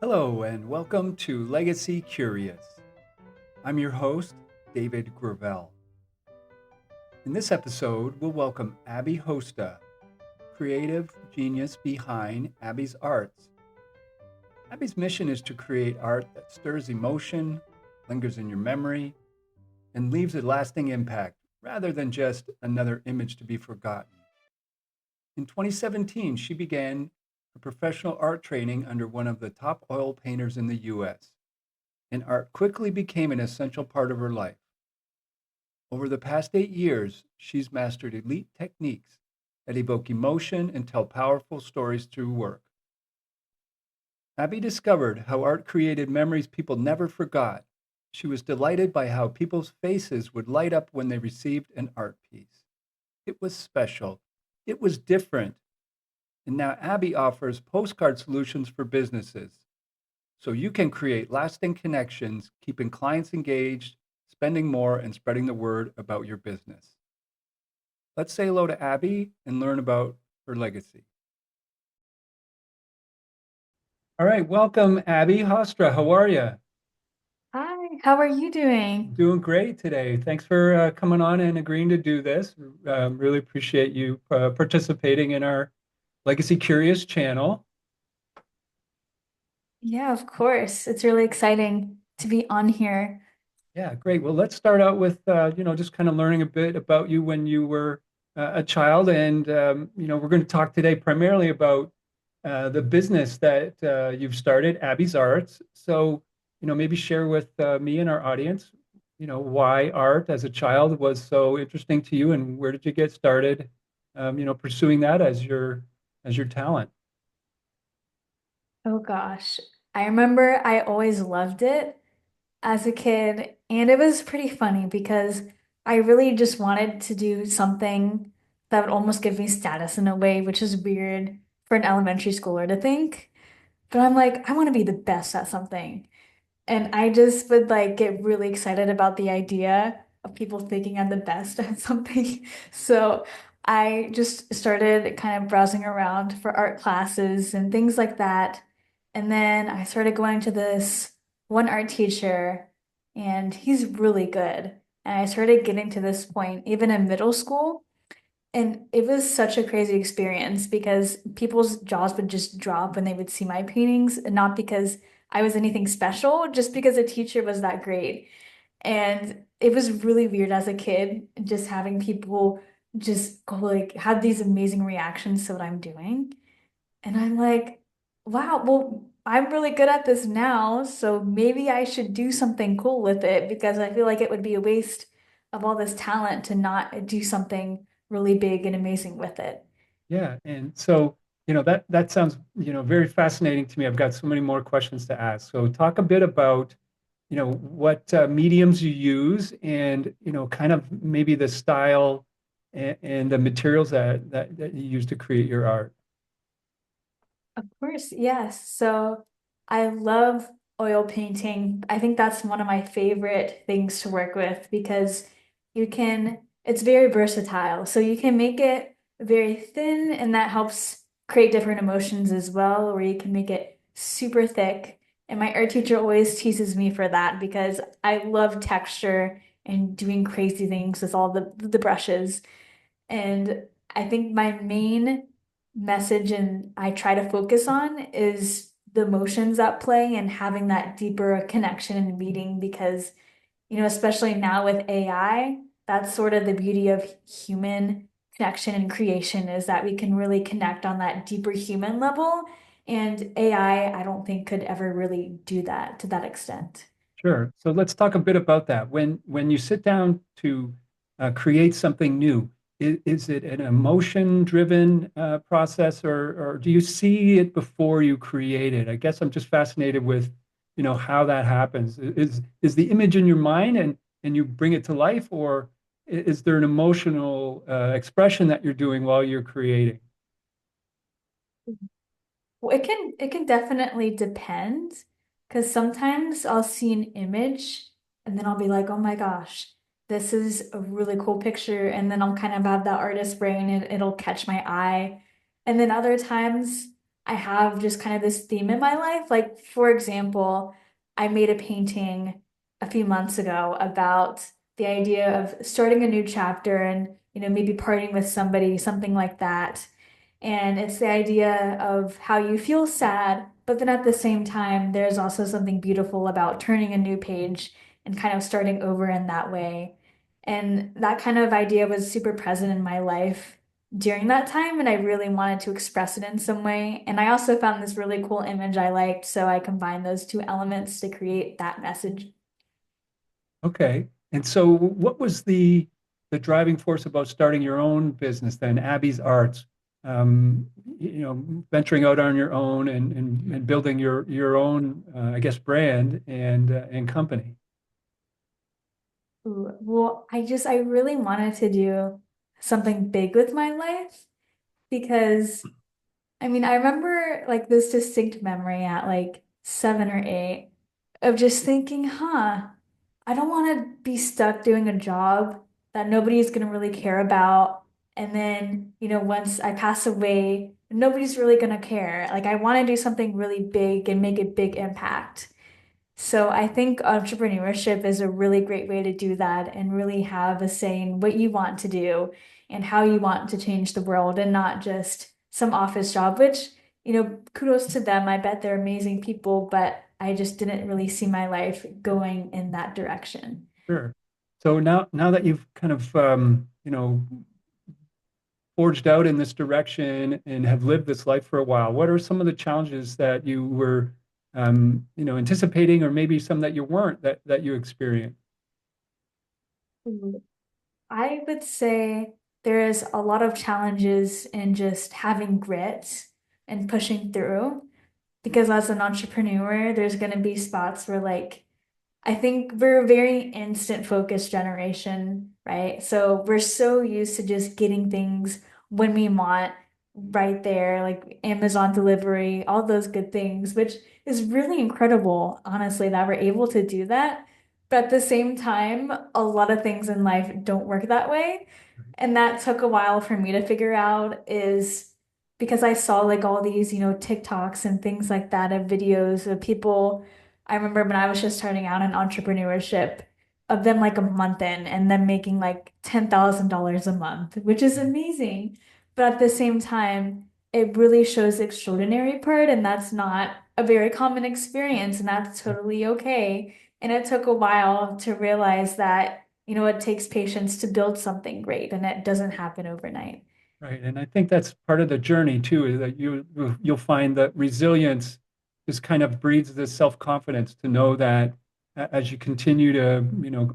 Hello, and welcome to Legacy Curious. I'm your host, David Gravelle. In this episode, we'll welcome Abby Hosta, creative genius behind Abby's Arts. Abby's mission is to create art that stirs emotion, lingers in your memory, and leaves a lasting impact rather than just another image to be forgotten. In 2017, she began her professional art training under one of the top oil painters in the US, and art quickly became an essential part of her life. Over the past 8 years, she's mastered elite techniques that evoke emotion and tell powerful stories through work. Abby discovered how art created memories people never forgot. She was delighted by how people's faces would light up when they received an art piece. It was special. It was different. And now Abby offers postcard solutions for businesses, so you can create lasting connections, keeping clients engaged, spending more, and spreading the word about your business. Let's say hello to Abby and learn about her legacy. All right, welcome, Abby Hostra. How are you? Hi, how are you doing? Doing great today. Thanks for coming on and agreeing to do this. Really appreciate you participating in our Legacy Curious channel. Yeah, of course. It's really exciting to be on here. Yeah, great. Well, let's start out with just kind of learning a bit about you when you were a child, and we're going to talk today primarily about the business that you've started, Abby's Arts. So, maybe share with me and our audience, why art as a child was so interesting to you, and where did you get started, pursuing that as your talent. Oh gosh. I remember I always loved it as a kid, and it was pretty funny because I really just wanted to do something that would almost give me status in a way, which is weird for an elementary schooler to think. But I'm like, I want to be the best at something. And I just would like get really excited about the idea of people thinking I'm the best at something. So I just started kind of browsing around for art classes and things like that. And then I started going to this one art teacher, and he's really good. And I started getting to this point even in middle school. And it was such a crazy experience because people's jaws would just drop when they would see my paintings, and not because I was anything special, just because the teacher was that great. And it was really weird as a kid, just having people just go like have these amazing reactions to what I'm doing. And I'm like, wow, well, I'm really good at this now, so maybe I should do something cool with it because I feel like it would be a waste of all this talent to not do something really big and amazing with it. Yeah, and so that sounds very fascinating to me. I've got so many more questions to ask. So talk a bit about what mediums you use, and kind of maybe the style and the materials that you use to create your art. Of course, yes. So I love oil painting. I think that's one of my favorite things to work with because it's very versatile. So you can make it very thin, and that helps create different emotions as well, or you can make it super thick. And my art teacher always teases me for that because I love texture and doing crazy things with all the brushes. And I think my main message and I try to focus on is the emotions at play and having that deeper connection and meeting because, especially now with AI, that's sort of the beauty of human connection and creation is that we can really connect on that deeper human level. And AI, I don't think could ever really do that to that extent. Sure. So let's talk a bit about that. When you sit down to create something new, is it an emotion-driven process, or do you see it before you create it? I guess I'm just fascinated with, how that happens. Is the image in your mind and you bring it to life, or is there an emotional expression that you're doing while you're creating? Well, it can definitely depend because sometimes I'll see an image and then I'll be like, oh my gosh, this is a really cool picture. And then I'll kind of have that artist brain and it'll catch my eye. And then other times I have just kind of this theme in my life. Like, for example, I made a painting a few months ago about the idea of starting a new chapter and, maybe parting with somebody, something like that. And it's the idea of how you feel sad, but then at the same time, there's also something beautiful about turning a new page and kind of starting over in that way. And that kind of idea was super present in my life during that time, and I really wanted to express it in some way. And I also found this really cool image I liked, so I combined those two elements to create that message. Okay. And so what was the driving force about starting your own business then, Abby's Arts? Venturing out on your own and building your own, I guess, brand and company. Ooh, well, I really wanted to do something big with my life because I remember like this distinct memory at like 7 or 8 of just thinking, I don't want to be stuck doing a job that nobody's going to really care about. And then, once I pass away, nobody's really going to care. Like, I want to do something really big and make a big impact. So I think entrepreneurship is a really great way to do that and really have a say in what you want to do and how you want to change the world and not just some office job, which, kudos to them. I bet they're amazing people, but I just didn't really see my life going in that direction. Sure. So now that you've kind of forged out in this direction and have lived this life for a while, what are some of the challenges that you were anticipating, or maybe some that you weren't that you experienced? Ooh. I would say there is a lot of challenges in just having grit and pushing through because as an entrepreneur, there's going to be spots where like I think we're a very instant focused generation, right? So we're so used to just getting things when we want right there, like Amazon delivery, all those good things, which is really incredible, honestly, that we're able to do that. But at the same time, a lot of things in life don't work that way. And that took a while for me to figure out is because I saw like all these, TikToks and things like that of videos of people. I remember when I was just starting out in entrepreneurship of them like a month in and then making like $10,000 a month, which is amazing. But at the same time, it really shows the extraordinary part, and that's not a very common experience, and that's totally okay. And it took a while to realize that, it takes patience to build something great, and it doesn't happen overnight. Right. And I think that's part of the journey too, is that you'll find that resilience just kind of breeds this self-confidence to know that as you continue to,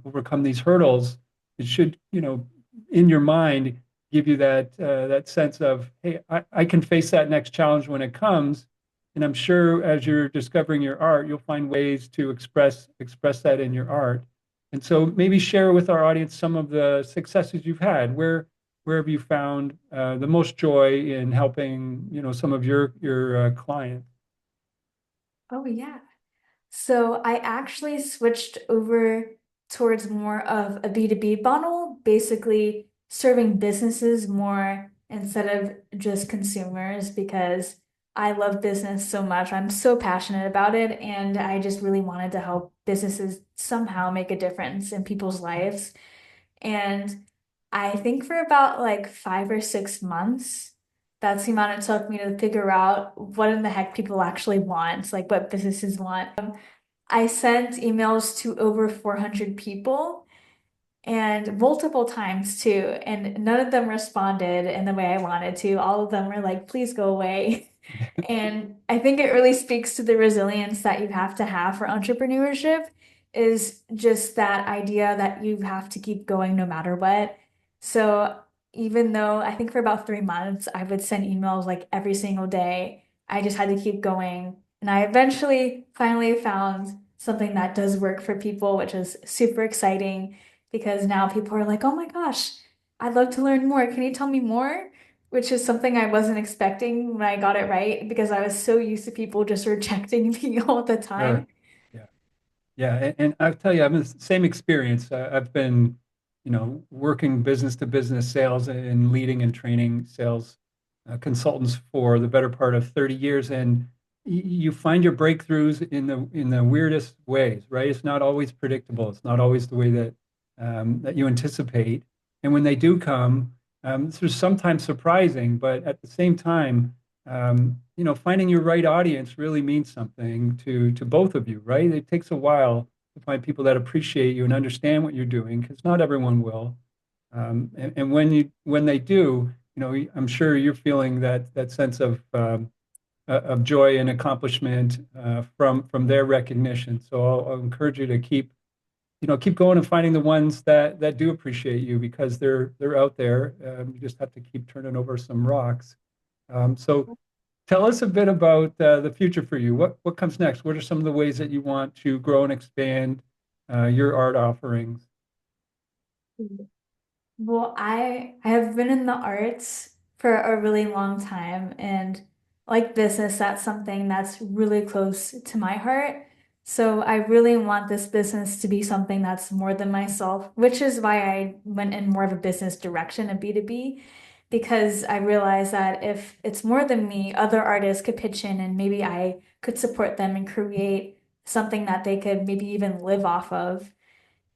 overcome these hurdles, it should, in your mind give you that sense of, hey, I can face that next challenge when it comes. And I'm sure as you're discovering your art, you'll find ways to express that in your art. And so maybe share with our audience some of the successes you've had. Where have you found the most joy in helping, some of your clients? Oh, yeah. So I actually switched over towards more of a B2B model, basically serving businesses more instead of just consumers because I love business so much. I'm so passionate about it, and I just really wanted to help businesses somehow make a difference in people's lives. And I think for about like 5 or 6 months, that's the amount it took me to figure out what in the heck people actually want, like what businesses want. I sent emails to over 400 people and multiple times too, and none of them responded in the way I wanted to. All of them were like, please go away. And I think it really speaks to the resilience that you have to have for entrepreneurship is just that idea that you have to keep going no matter what. So even though I think for about 3 months, I would send emails like every single day, I just had to keep going. And I eventually finally found something that does work for people, which is super exciting because now people are like, oh my gosh, I'd love to learn more. Can you tell me more? Which is something I wasn't expecting when I got it right because I was so used to people just rejecting me all the Sure. time. Yeah. Yeah. And I'll tell you, I'm in the same experience. I've been, working business to business sales and leading and training sales consultants for the better part of 30 years, and you find your breakthroughs in the weirdest ways, right? It's not always predictable. It's not always the way that you anticipate. And when they do come, they're sometimes surprising, but at the same time, finding your right audience really means something to both of you, right? It takes a while to find people that appreciate you and understand what you're doing, because not everyone will. And when they do, I'm sure you're feeling that sense of joy and accomplishment from their recognition. So I'll encourage you to keep going and finding the ones that do appreciate you, because they're out there. You just have to keep turning over some rocks. So tell us a bit about the future for you. What comes next? What are some of the ways that you want to grow and expand your art offerings? Well, I have been in the arts for a really long time, and like business, that's something that's really close to my heart. So I really want this business to be something that's more than myself, which is why I went in more of a business direction, a B2B, because I realized that if it's more than me, other artists could pitch in and maybe I could support them and create something that they could maybe even live off of.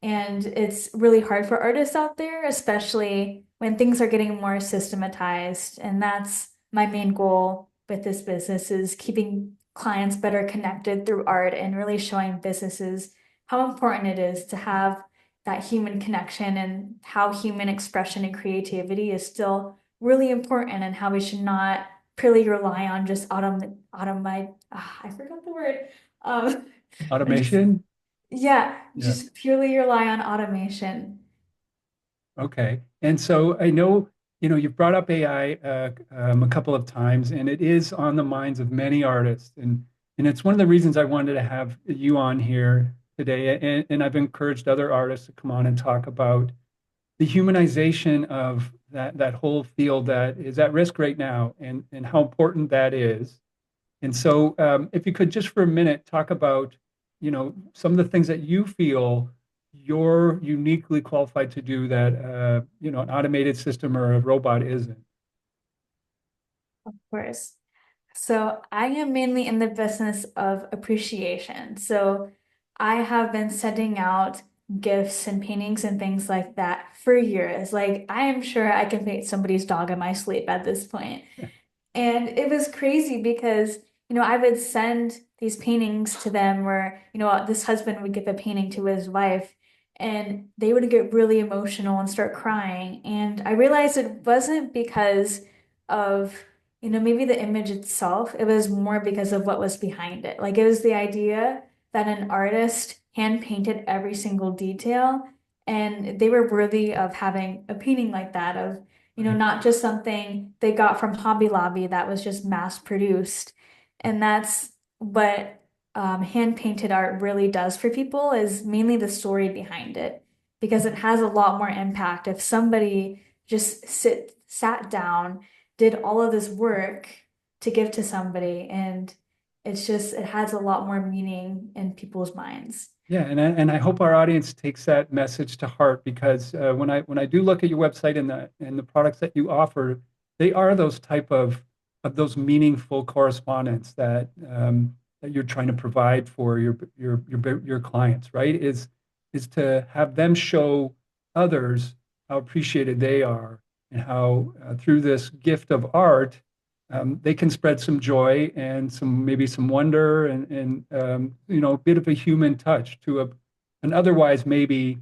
And it's really hard for artists out there, especially when things are getting more systematized. And that's my main goal with this business is keeping clients better connected through art and really showing businesses how important it is to have that human connection and how human expression and creativity is still really important and how we should not purely rely on just I forgot the word. Um, just Automation? yeah, Yeah. just purely rely on automation. Okay. And so I know, you've brought up AI a couple of times, and it is on the minds of many artists. And it's one of the reasons I wanted to have you on here today. And I've encouraged other artists to come on and talk about the humanization of that whole field that is at risk right now, and how important that is. And so, if you could just for a minute talk about, some of the things that you feel you're uniquely qualified to do that, an automated system or a robot isn't. Of course. So I am mainly in the business of appreciation. So I have been sending out gifts and paintings and things like that for years. Like I am sure I can paint somebody's dog in my sleep at this point. And it was crazy because, I would send these paintings to them where, this husband would give a painting to his wife and they would get really emotional and start crying. And I realized it wasn't because of, maybe the image itself. It was more because of what was behind it. Like it was the idea that an artist hand painted every single detail and they were worthy of having a painting like that, of Right. not just something they got from Hobby Lobby that was just mass produced. And that's what hand painted art really does for people is mainly the story behind it because it has a lot more impact if somebody just sat down, did all of this work to give to somebody, and it has a lot more meaning in people's minds. Yeah, and I hope our audience takes that message to heart, because when I do look at your website and the products that you offer, they are those type of those meaningful correspondence that you're trying to provide for your clients, right? Is to have them show others how appreciated they are, and how through this gift of art, they can spread some joy and maybe some wonder, and a bit of a human touch to an otherwise maybe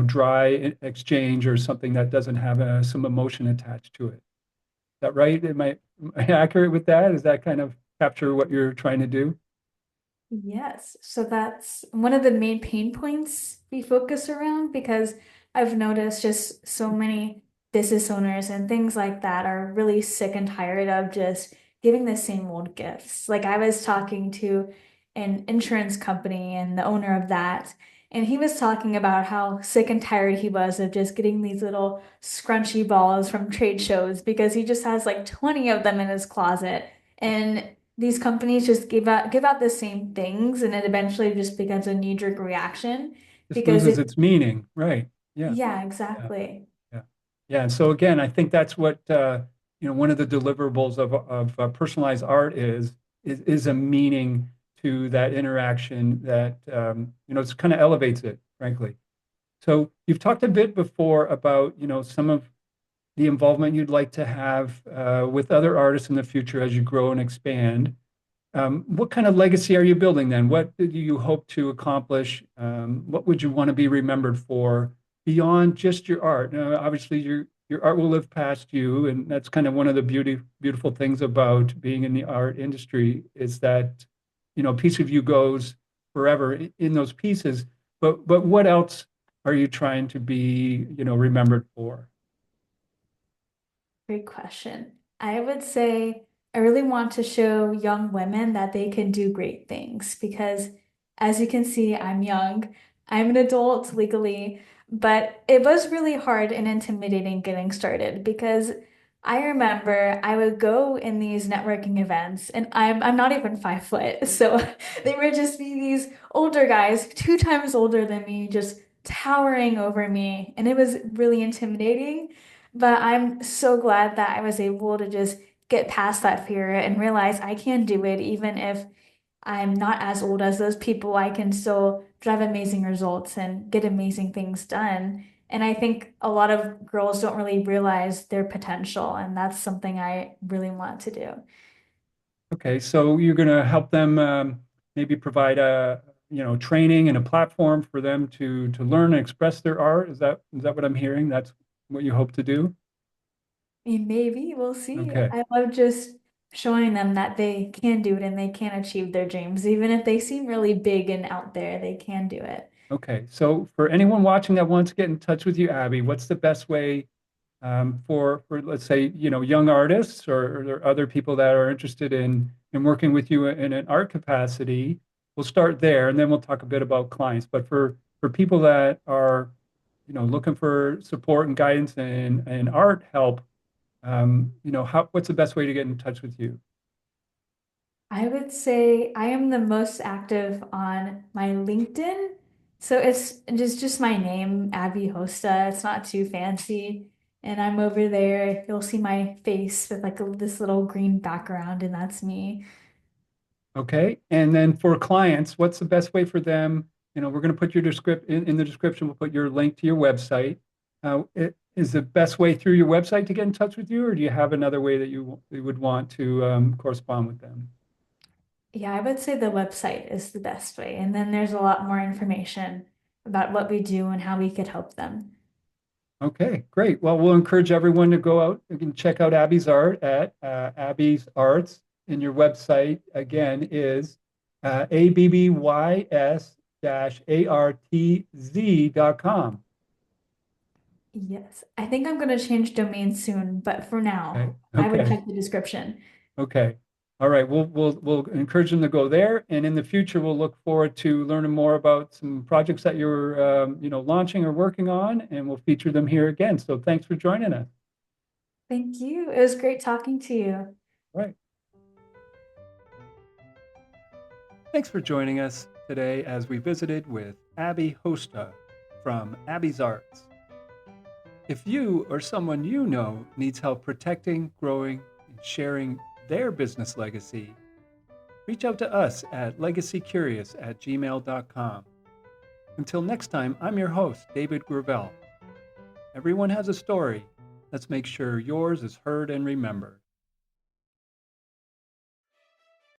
dry exchange, or something that doesn't have some emotion attached to it. Is that right? Am I accurate with that? Does that kind of capture what you're trying to do? Yes, so that's one of the main pain points we focus around because I've noticed just so many business owners and things like that are really sick and tired of just giving the same old gifts. Like I was talking to an insurance company and the owner of that, and he was talking about how sick and tired he was of just getting these little scrunchy balls from trade shows because he just has like 20 of them in his closet. And these companies just give out the same things and it eventually just becomes a knee-jerk reaction Just because loses it its meaning, right? Yeah. yeah, Yeah. exactly. Yeah. Yeah. And so again, I think that's what one of the deliverables of personalized art is a meaning to that interaction that it's kind of elevates it, frankly. So you've talked a bit before about some of the involvement you'd like to have with other artists in the future as you grow and expand. What kind of legacy are you building then? What do you hope to accomplish? What would you want to be remembered for beyond just your art? Now, obviously, your art will live past you, and that's kind of one of the beautiful things about being in the art industry is that a piece of you goes forever in those pieces. But what else are you trying to be remembered for? Great question. I would say I really want to show young women that they can do great things because, as you can see, I'm young. I'm an adult legally, but it was really hard and intimidating getting started because I remember I would go in these networking events and I'm not even 5 foot. So they would just be these older guys, 2 times older than me, just towering over me. And it was really intimidating. But I'm so glad that I was able to just get past that fear and realize I can do it even if I'm not as old as those people. I can still drive amazing results and get amazing things done. And I think a lot of girls don't really realize their potential, and that's something I really want to do. Okay, so you're going to help them maybe provide a training and a platform for them to learn and express their art. Is that what I'm hearing? That's what you hope to do? And maybe we'll see. Okay. I love just showing them that they can do it and they can achieve their dreams. Even if they seem really big and out there, they can do it. Okay. So for anyone watching that wants to get in touch with you, Abby, what's the best way for let's say young artists or other people that are interested in working with you in an art capacity? We'll start there, and then we'll talk a bit about clients. But for people that are looking for support and guidance and art help, what's the best way to get in touch with you? I would say I am the most active on my LinkedIn. So it's just my name, Abby Hosta. It's not too fancy. And I'm over there. You'll see my face with like this little green background, and that's me. Okay. And then for clients, what's the best way for them? We're going to put your in the description. We'll put your link to your website. Is the best way through your website to get in touch with you, or do you have another way that you would want to correspond with them? Yeah, I would say the website is the best way. And then there's a lot more information about what we do and how we could help them. Okay, great. Well, we'll encourage everyone to go out and check out Abby's art at Abby's Arts. And your website again is abbys-artz.com. Yes, I think I'm going to change domain soon, but for Okay, now, I would okay, check the description. okay. All right, we'll encourage them to go there, and in the future, we'll look forward to learning more about some projects that you're launching or working on, and we'll feature them here again. So thanks for joining us. Thank you. It was great talking to you. All right. Thanks for joining us today as we visited with Abby Hosta from Abby's Arts. If you or someone you know needs help protecting, growing, and sharing their business legacy, reach out to us at legacycurious@gmail.com. Until next time, I'm your host, David Gravelle. Everyone has a story. Let's make sure yours is heard and remembered.